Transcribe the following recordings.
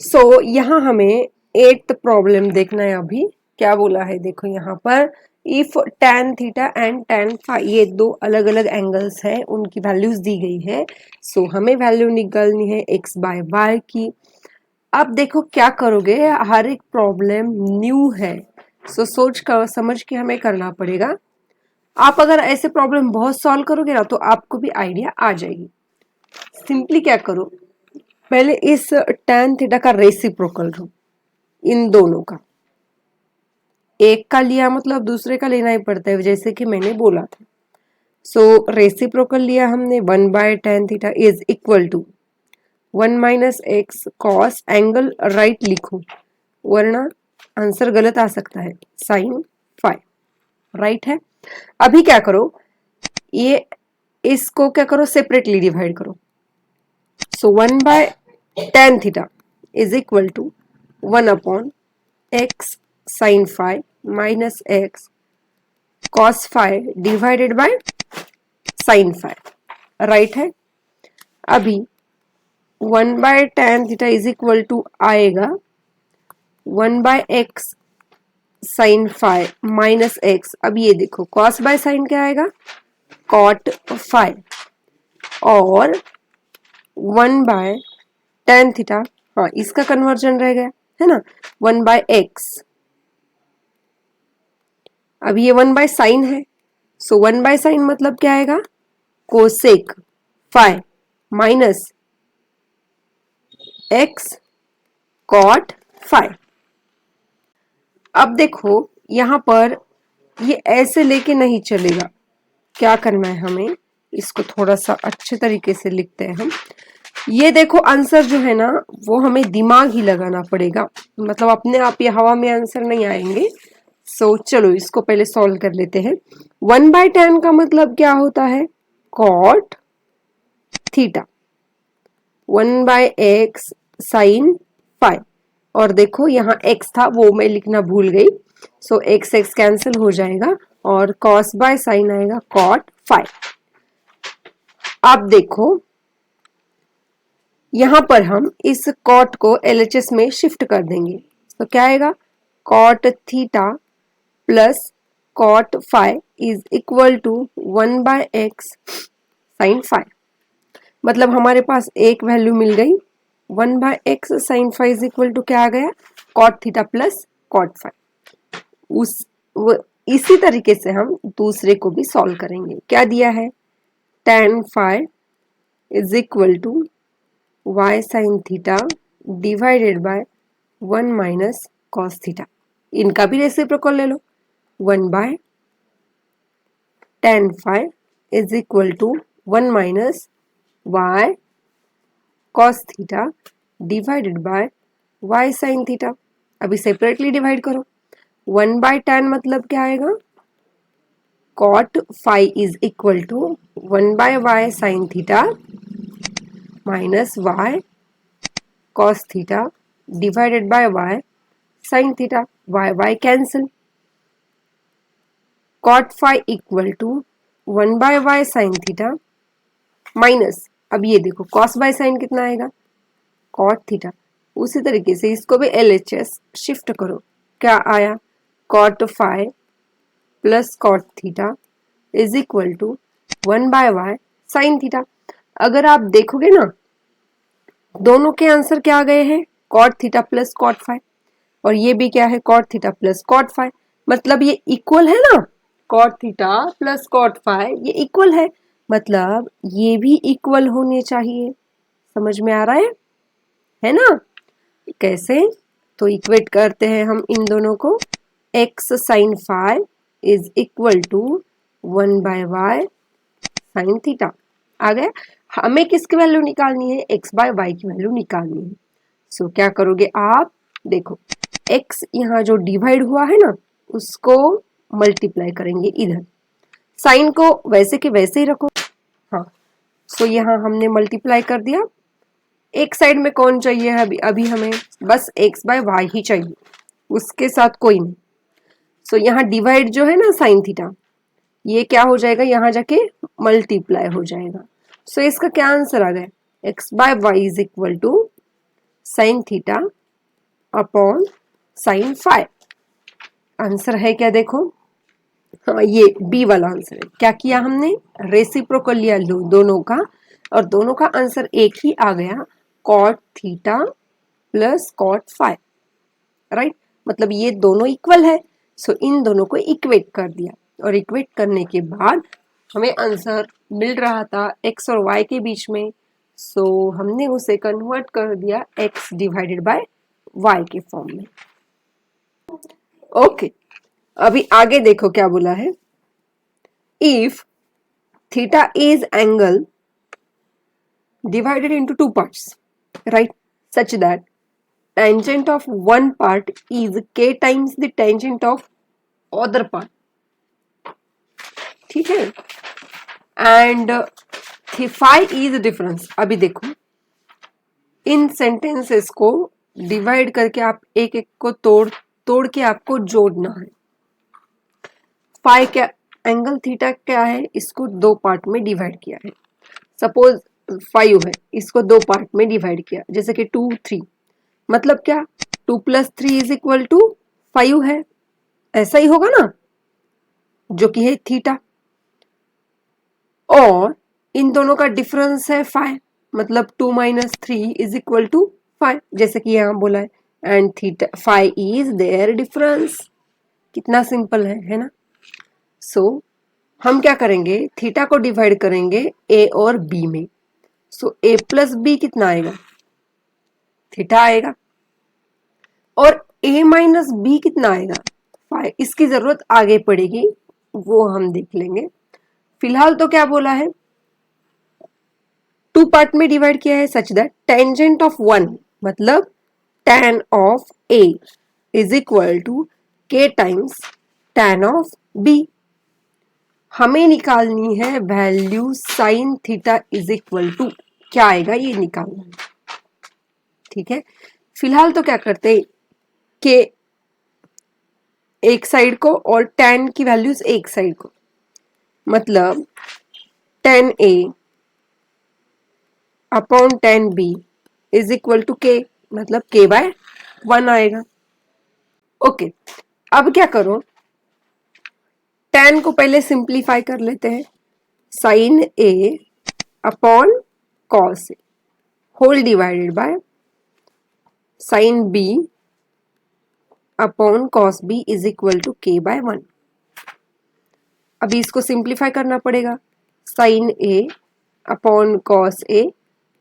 सो यहाँ हमें 8th problem देखना है। अभी क्या बोला है देखो यहाँ पर, if tan theta and tan phi, ये दो अलग अलग एंगल्स है, उनकी वैल्यूज दी गई है। सो हमें वैल्यू निकालनी है x बाय वाई की। अब देखो क्या करोगे, हर एक प्रॉब्लम न्यू है, सो सोच कर समझ के हमें करना पड़ेगा। आप अगर ऐसे प्रॉब्लम बहुत सॉल्व करोगे ना तो आपको भी आइडिया आ जाएगी। सिंपली क्या करो, पहले इस tan थीटा का रेसिप्रोकल लो, इन दोनों का। एक का लिया मतलब दूसरे का लेना ही पड़ता है, जैसे कि मैंने बोला था। सो रेसिप्रोकल लिया हमने, 1/tan theta is equal to 1 minus x cos, angle right लिखो वरना आंसर गलत आ सकता है, साइन फाई राइट है। अभी क्या करो, ये इसको क्या करो, सेपरेटली डिवाइड करो। So 1/tan theta is equal to 1 upon x sine phi minus x cos phi divided by sine phi right है। अभी 1/tan theta is equal to आएगा 1/x sine phi minus x. अब ये देखो cos by sine क्या आएगा, cot phi, और 1/tan theta, हाँ इसका कन्वर्जन रह गया है ना, 1/x। अब ये 1/sin है, सो 1/sin मतलब क्या आएगा, cosec phi minus x cot phi. अब देखो यहां पर ये ऐसे लेके नहीं चलेगा, क्या करना है हमें, इसको थोड़ा सा अच्छे तरीके से लिखते हैं हम। ये देखो आंसर जो है ना वो हमें दिमाग ही लगाना पड़ेगा, मतलब अपने आप ये हवा में आंसर नहीं आएंगे। सो चलो इसको पहले सॉल्व कर लेते हैं। 1/tan का मतलब क्या होता है, cot theta, 1/x sine phi, और देखो यहाँ x था वो मैं लिखना भूल गई, सो x x कैंसिल हो जाएगा और cos बाय साइन आएगा cot फाई। अब देखो यहां पर हम इस cot को LHS में शिफ्ट कर देंगे, तो क्या आएगा, cot theta plus cot phi is equal to 1/x sine phi. मतलब हमारे पास एक वैल्यू मिल गई, 1/x sine phi is equal to क्या आ गया, cot theta plus cot phi. इसी तरीके से हम दूसरे को भी सॉल्व करेंगे। क्या दिया है, tan phi is equal to y sine theta divided by 1 minus cos theta. इनका भी रेसिप्रोकल ले लो, 1/tan phi is equal to 1 minus y cos theta divided by y sine theta. अभी सेपरेटली डिवाइड करो, 1/tan मतलब क्या आएगा, cot phi is equal to 1/y sine theta minus y cos theta divided by y sine theta, y cancel, cot phi equal to 1/y sine theta minus, अब ये देखो cos by sine कितना आएगा, cot theta. उसी तरीके से इसको भी LHS शिफ्ट करो, क्या आया, cot phi plus cot theta is equal to 1/y sine theta. अगर आप देखोगे ना दोनों के आंसर क्या आ गए हैं, cot theta plus cot phi, और ये भी क्या है, cot theta plus cot phi, मतलब ये इक्वल है ना, cot theta plus cot phi ये इक्वल मतलब ये भी इक्वल होने चाहिए। समझ में आ रहा है ना, कैसे, तो इक्वेट करते हैं हम इन दोनों को, x sine phi is equal to 1/y sine theta आ गया। हमें किसकी वैल्यू निकालनी है, x/y की वैल्यू निकालनी है। सो क्या करोगे आप, देखो x यहाँ जो डिवाइड हुआ है ना उसको मल्टीप्लाई करेंगे इधर, साइन को वैसे के वैसे ही रखो, हाँ। सो यहाँ हमने मल्टीप्लाई कर दिया, एक साइड में कौन चाहिए है, अभी हमें बस x/y ही चाहिए, उसके साथ कोई नहीं। सो यहाँ डिवाइड जो है ना साइन थीटा, ये क्या हो जाएगा, यहाँ जाके मल्टीप्लाई हो जाएगा। सो इसका क्या आंसर आ गया, x/y is equal to sine theta upon sine phi. Answer है क्या देखो, हाँ ये बी वाला आंसर है। क्या किया हमने, रेसिप्रोकल लिया दोनों का, और दोनों का आंसर एक ही आ गया, cot theta plus cot phi, right. मतलब ये दोनों इक्वल है, सो इन दोनों को इक्वेट कर दिया, और इक्वेट करने के बाद हमें आंसर मिल रहा था x और y के बीच में, सो हमने उसे कन्वर्ट कर दिया x डिवाइडेड बाय y के फॉर्म में। ओके, अभी आगे देखो क्या बोला है, if theta is angle divided into two parts, right, such that tangent of one part is k times the tangent of other part, ठीक है, एंड फाई इज डिफरेंस। अभी देखो इन सेंटेंसेस को डिवाइड करके आप एक एक को तोड़ तोड़ के आपको जोड़ना है। फाई क्या, एंगल थीटा क्या है, इसको दो पार्ट में डिवाइड किया है। सपोज 5 है, इसको दो पार्ट में डिवाइड किया, जैसे कि 2 3, मतलब क्या 2 + 3 इज इक्वल टू 5 है, ऐसा ही होगा ना, जो कि है थीटा। और इन दोनों का डिफरेंस है 5, मतलब 2 - 3 इज इक्वल टू 5, जैसे कि यहां बोला है, and theta 5 is there difference. कितना सिंपल है ना। सो हम क्या करेंगे, थीटा को डिवाइड करेंगे ए और बी में, सो ए प्लस बी कितना आएगा, थीटा आएगा, और ए माइनस बी कितना आएगा, 5। इसकी जरूरत आगे पड़ेगी, वो हम देख लेंगे। फिलहाल तो क्या बोला है, टू पार्ट में डिवाइड किया है, such that tangent of one, मतलब tan of a is equal to k times tan of b. हमें निकालनी है value sine theta is equal to क्या आएगा, ये निकालना है, ठीक है। फिलहाल तो क्या करते हैं कि एक साइड को और tan की वैल्यूज एक साइड को, मतलब tan a upon tan b is equal to k, मतलब k/1 आएगा। ओके, अब क्या करो, tan को पहले सिंप्लीफाई कर लेते हैं, sine a upon cos a whole divided by sine b upon cos b is equal to k/1। अभी इसको सिंप्लीफाई करना पड़ेगा, sine a upon cos a,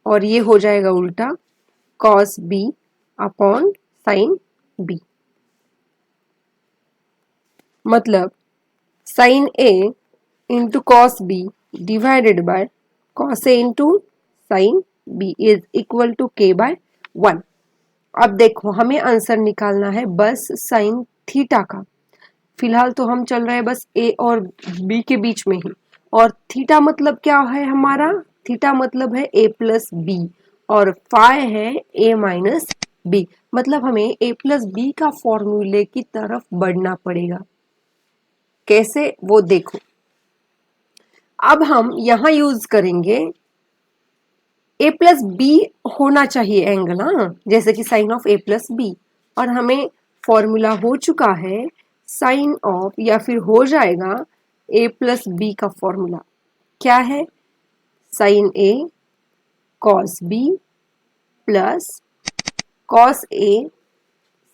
और ये हो जाएगा उल्टा cos b upon sine b, मतलब sine a into cos b divided by cos a into sine b is equal to k/1। अब देखो हमें आंसर निकालना है बस साइन थीटा का। फिलहाल तो हम चल रहे हैं बस a और b के बीच में ही, और थीटा मतलब क्या है हमारा, थीटा मतलब है a प्लस बी, और फाई है a माइनस बी, मतलब हमें a प्लस बी का फॉर्मूले की तरफ बढ़ना पड़ेगा। कैसे वो देखो, अब हम यहां यूज करेंगे a प्लस बी होना चाहिए एंगल, हाँ, जैसे कि sine of a plus b, और हमें फॉर्मूला हो चुका है साइन ऑफ, या फिर हो जाएगा a प्लस बी का फॉर्मूला क्या है, sine a cos b plus cos a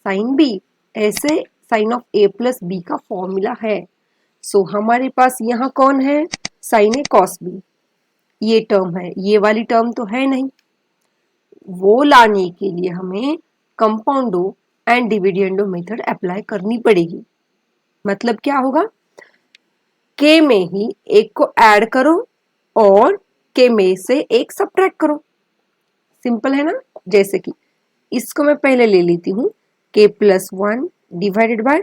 sine b, ऐसे sine of a plus b का फॉर्मूला है। सो हमारे पास यहाँ कौन है, साइन a कॉस b, ये टर्म है, ये वाली टर्म तो है नहीं, वो लाने के लिए हमें कंपाउंडो एंड डिविडेंडो मेथड अप्लाई करनी पड़ेगी। मतलब क्या होगा, के में ही एक को ऐड करो और के में से एक सब्ट्रैक्ट करो, सिंपल है ना। जैसे कि इसको मैं पहले ले लेती हूँ, के प्लस 1 डिवाइडेड बाय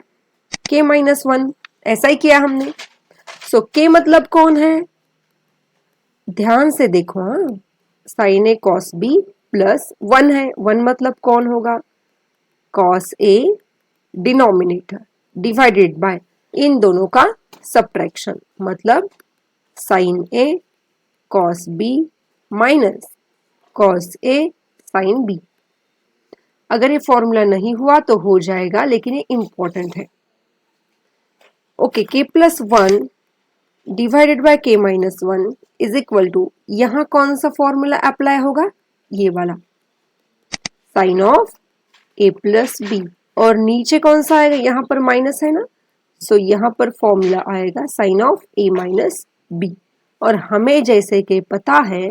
के माइनस 1, ऐसा ही किया हमने। सो के मतलब कौन है, ध्यान से देखो, हाँ, sine A cos B plus 1 है, 1 मतलब कौन होगा, cos A denominator divided by इन दोनों का सब्ट्रैक्शन, मतलब sine A cos B minus cos A sine B. अगर ये फॉर्मूला नहीं हुआ तो हो जाएगा, लेकिन ये इंपॉर्टेंट है। Okay, k+1 divided by k-1 is equal to, यहाँ कौन सा फॉर्मूला अप्लाई होगा? ये वाला, साइन ऑफ a+b। और नीचे कौन सा आएगा? यहाँ पर माइनस है ना, सो यहाँ पर फॉर्मूला आएगा साइन ऑफ a-b। और हमें जैसे कि पता है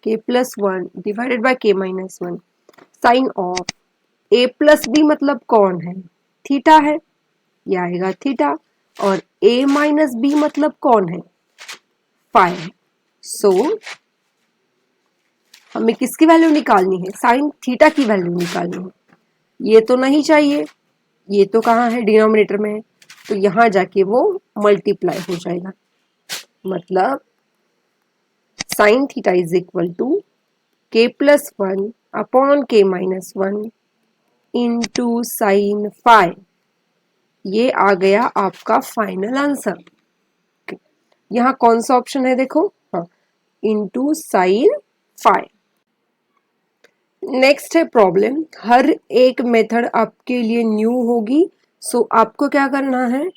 k+1 divided by k-1 sign of a+b मतलब कौन है? थीटा है, ये आएगा थीटा। और a-b मतलब कौन है? फाई है। सो हमें किसकी वैल्यू निकालनी है? साइन थीटा की वैल्यू निकालनी है। ये तो नहीं चाहिए, ये तो कहाँ है? डिनोमिनेटर में है, तो यहां जाके वो मल्टीप्लाई हो जाएगा। मतलब sine theta is equal to k+1 upon k-1 into sine phi. ये आ गया आपका फाइनल आंसर। यहाँ कौन सा ऑप्शन है देखो, हाँ, इंटू साइन फाई। नेक्स्ट है प्रॉब्लम। हर एक मेथड आपके लिए न्यू होगी, सो आपको क्या करना है,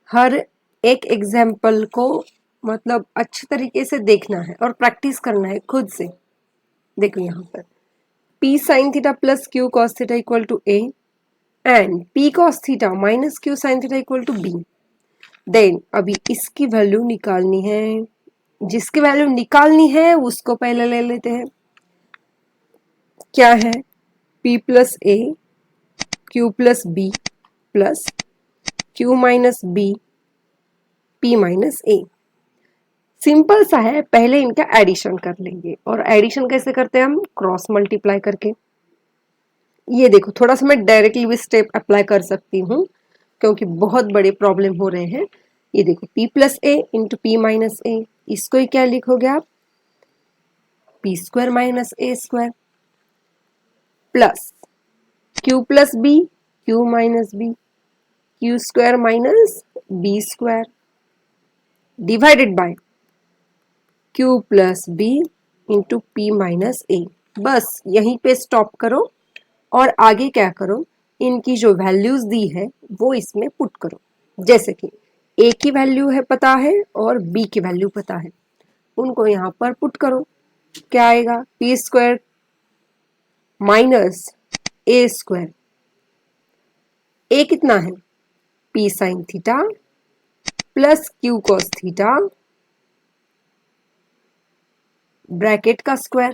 हर एक एग्जाम्पल को मतलब अच्छे तरीके से देखना है और प्रैक्टिस करना है खुद से। देखो यहाँ पर p sine theta plus q cos theta equal to a and p cos theta minus q sine theta equal to b। Then अभी इसकी वैल्यू निकालनी है। जिसकी वैल्यू निकालनी है उसको पहले ले लेते हैं। क्या है? p plus a q plus b plus q minus b p minus a। Simple सा है, पहले इनका एडिशन कर लेंगे। और एडिशन कैसे करते हैं हम? क्रॉस मल्टीप्लाई करके। ये देखो, थोड़ा सा मैं डायरेक्टली भी स्टेप अप्लाई कर सकती हूँ क्योंकि बहुत बड़े प्रॉब्लम हो रहे हैं। ये देखो p plus A into P minus A, इसको ही क्या लिखोगे आप? p square minus A square plus q plus B Q minus B Q square minus B square divided by q plus B into P minus A. बस यहीं पे stop करो और आगे क्या करो, इनकी जो वैल्यूज दी है वो इसमें पुट करो। जैसे कि a की वैल्यू है पता है और b की वैल्यू पता है, उनको यहाँ पर पुट करो। क्या आएगा? p square minus a square. a कितना है? p sine theta plus q cos theta bracket का स्क्वायर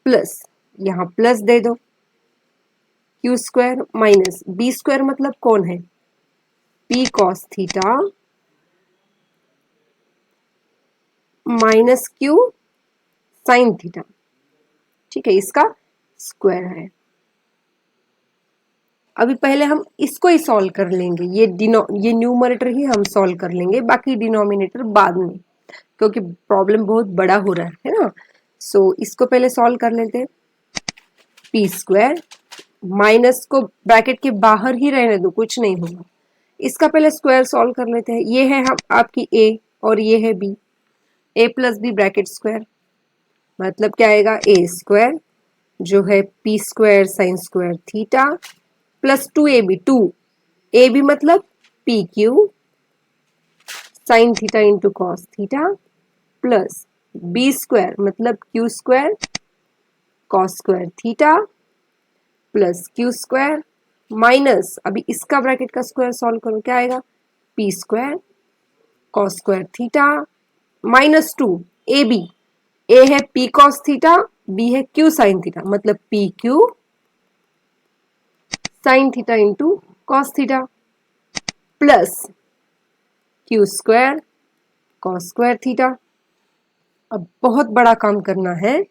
प्लस यहां प्लस दे दो q square minus b square मतलब कौन है? p cos theta minus q sine theta. ठीक है, इसका स्क्वायर है। अभी पहले हम इसको ही सॉल्व कर लेंगे, ये न्यूमरेटर ही हम सॉल्व कर लेंगे, बाकी डिनोमिनेटर बाद में, क्योंकि प्रॉब्लम बहुत बड़ा हो रहा है ना। सो इसको पहले सॉल्व कर लेते हैं। p स्क्वायर माइनस को ब्रैकेट के बाहर ही रहने दो, कुछ नहीं होगा। इसका पहले स्क्वायर सॉल्व कर लेते हैं। ये है हम आपकी a और ये है b, a plus B bracket square मतलब क्या आएगा? a स्क्वायर जो है p square sine square theta plus 2ab, 2ab मतलब P Q sine theta into cos theta plus B square मतलब Q square cos square theta plus Q square minus, अभी इसका bracket का स्क्वायर सॉल्व करो, क्या आएगा? P square cos square theta minus 2ab, A है P cos theta, B है Q sine theta मतलब P Q sine theta into cos theta plus Q square cos square theta. अब बहुत बड़ा काम करना है।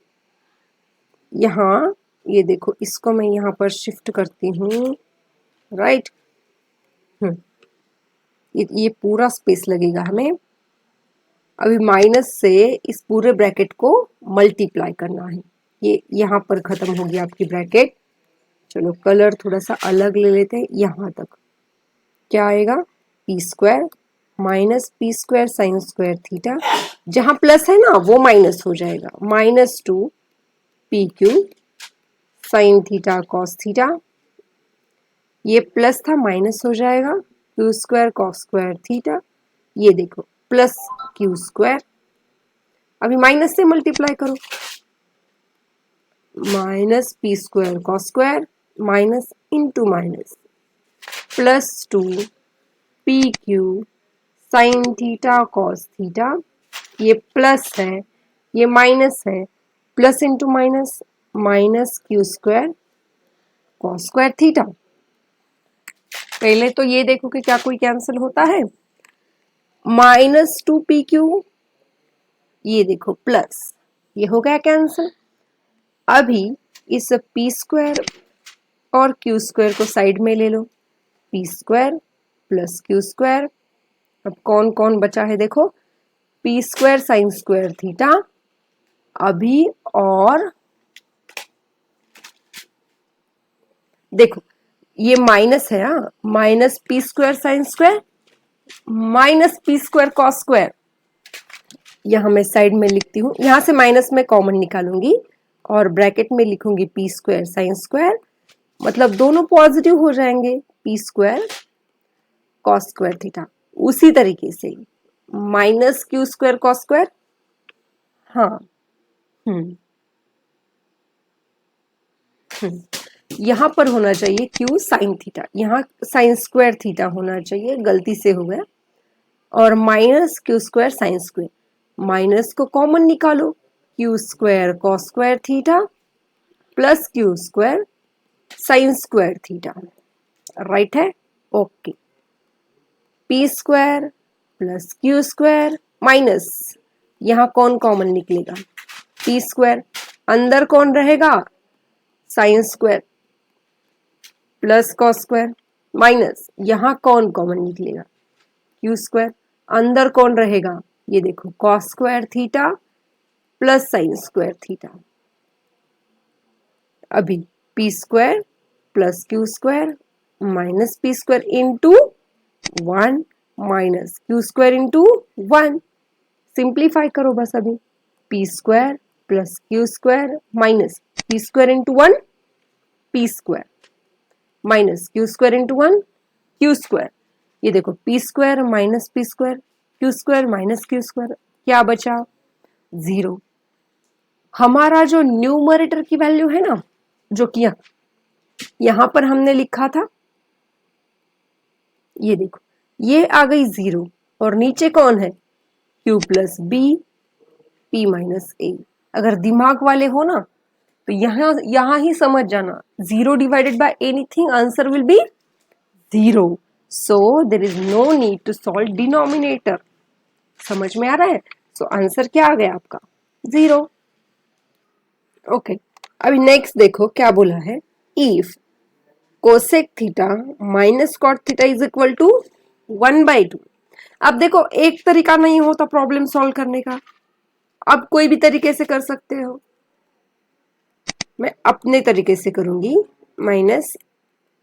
यहाँ ये देखो, इसको मैं यहाँ पर शिफ्ट करती हूँ, राइट। ये पूरा स्पेस लगेगा हमें। अभी माइनस से इस पूरे ब्रैकेट को मल्टीप्लाई करना है। ये यहाँ पर खत्म हो गया आपकी ब्रैकेट। चलो कलर थोड़ा सा अलग ले लेते हैं। यहाँ तक क्या आएगा? P square minus P square sine square theta, जहां प्लस है ना वो माइनस हो जाएगा, -2 P Q sine theta cos theta, ये प्लस था माइनस हो जाएगा Q square cos square theta, ये देखो प्लस क्यू स्क्वायर, अभी माइनस से मल्टीप्लाई करो, minus P square cos square minus into minus plus 2 P Q sine theta cos theta, ये प्लस है ये माइनस है, plus into minus minus Q square cos square theta. पहले तो ये देखो कि क्या कोई कैंसिल होता है, माइनस 2 पी क्यू, ये देखो प्लस, ये हो गया कैंसिल। अभी इस पी स्क्वायर और क्यू स्क्वायर को साइड में ले लो, P square plus Q square, अब कौन कौन बचा है देखो, P square sine square theta, अभी और देखो ये माइनस है, minus P square sine square minus P square cos square, यहां मैं साइड में लिखती हूँ, यहां से माइनस में कॉमन निकालूंगी और ब्रैकेट में लिखूंगी पी स्क्वायर साइन स्क्वायर, मतलब दोनों पॉजिटिव हो जाएंगे, P square cos square theta. उसी तरीके से minus Q square cos square, हाँ यहां पर होना चाहिए क्यू साइन थीटा, यहाँ साइन स्क्वायर थीटा होना चाहिए, गलती से हो गया, और minus Q square sine square, minus को कॉमन निकालो, Q square cos square theta plus Q square sine square theta, right है, okay. P square plus Q square minus, यहां कौन कॉमन निकलेगा, पी स्क्वायर, अंदर कौन रहेगा, sine square plus cos square minus, यहां कौन कॉमन निकलेगा, क्यू स्क्वायर, अंदर कौन रहेगा, ये देखो cos square theta plus sine square theta, अभी P square plus Q square minus P square into 1 minus Q square into 1, simplify करो बस, अभी P square plus Q square minus P square into 1 P square minus Q square into 1 Q square, ये देखो P square minus P square Q square minus Q square, क्या बचा, 0। हमारा जो numerator की वैल्यू है ना, जो किया यहां पर हमने लिखा था, ये देखो ये आ गई 0, और नीचे कौन है, Q plus B P minus A. अगर दिमाग वाले हो ना तो यहां ही समझ जाना, 0 divided by anything answer will be 0, so there is no need to solve denominator, समझ में आ रहा है, सो आंसर क्या आ गया आपका, 0, ओके। अभी नेक्स्ट देखो क्या बोला है, if cosec theta minus cot theta is equal to 1/2। अब देखो एक तरीका नहीं होता प्रॉब्लम सॉल्व करने का, अब कोई भी तरीके से कर सकते हो, मैं अपने तरीके से करूंगी, minus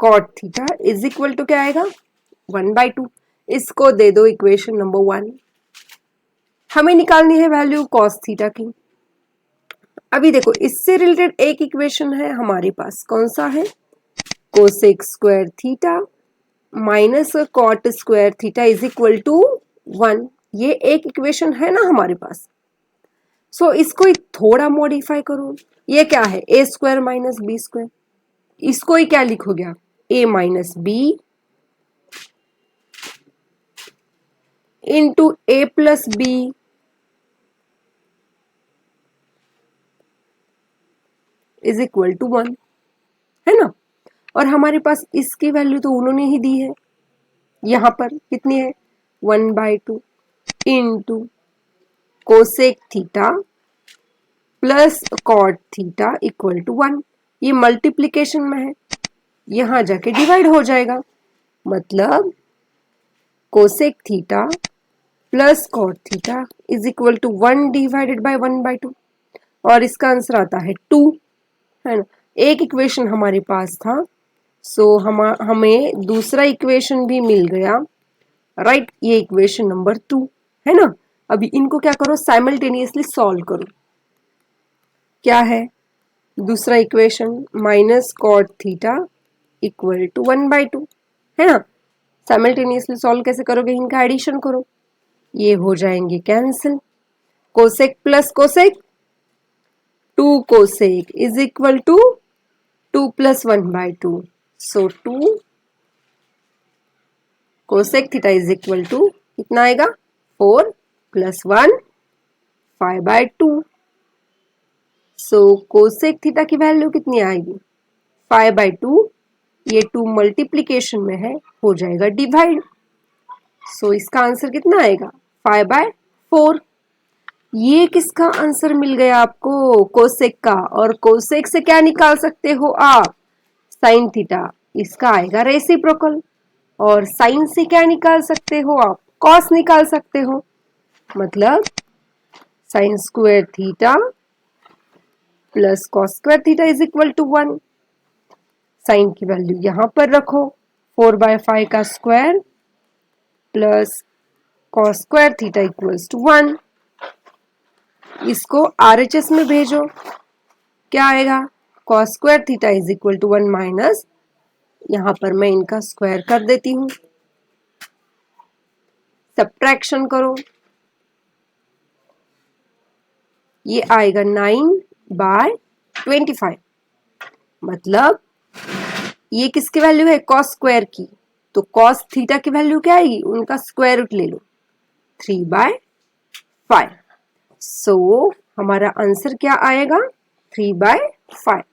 cot theta is equal to क्या आएगा, 1/2, इसको दे दो इक्वेशन नंबर 1, हमें निकालनी है वैल्यू कॉस थीटा की। अभी देखो इससे रिलेटेड एक इक्वेशन है हमारे पास, कौन सा है, cosec square theta minus cot square theta is equal to 1, ये एक इक्वेशन है ना हमारे पास। सो इसको थोड़ा मॉडिफाई करो, ये क्या है, A square minus B square, इसको ही क्या लिखोगे आप, A minus B into A plus B is equal to 1, है ना, और हमारे पास इसकी वैल्यू तो उन्होंने ही दी है, यहां पर कितनी है, 1/2 into cosec theta plus cot theta equal to 1, ये मल्टीप्लीकेशन में है, यहां जाके डिवाइड हो जाएगा, मतलब cosec theta plus cot theta is equal to 1 divided by 1/2, और इसका आंसर आता है 2, है ना, एक इक्वेशन हमारे पास था, सो हमें दूसरा इक्वेशन भी मिल गया, राइट, ये इक्वेशन नंबर 2 है ना। अभी इनको क्या करो, साइमल्टेनियसली सॉल्व करो, क्या है, दूसरा equation minus cot theta equal to 1/2 है ना। साइमल्टेनियसली सॉल्व कैसे करोगे, इनका एडिशन करो, ये हो जाएंगे cancel. Cosec plus cosec 2 cosec is equal to 2 plus 1/2, so 2 cosec theta is equal to कितना आएगा 4 प्लस 1 5/2। सो कोसेक थीटा की वैल्यू कितनी आएगी 5/2, ये 2 मल्टीप्लीकेशन में है, हो जाएगा डिवाइड। सो इसका आंसर कितना आएगा 5/4। ये किसका आंसर मिल गया आपको, कोसेक का। और कोसेक से क्या निकाल सकते हो आप, साइन थीटा, इसका आएगा रेसिप्रोकल। और साइन से क्या निकाल सकते हो आप, कॉस निकाल सकते हो, मतलब sine square theta plus cos square theta is equal to 1। Sine की वैल्यू यहां पर रखो, 4/5 का square plus cos square theta equals to 1। इसको आरएचएस में भेजो, क्या आएगा cos square theta is equal to 1 minus, यहां पर मैं इनका स्क्वायर कर देती हूं, सब्ट्रैक्शन करो, ये आएगा 9/25। मतलब ये किसकी वैल्यू है कॉस स्क्वायर की, तो कॉस थीटा की वैल्यू क्या आएगी, उनका स्क्वायर रूट ले लो 3/5। सो हमारा आंसर क्या आएगा 3/5।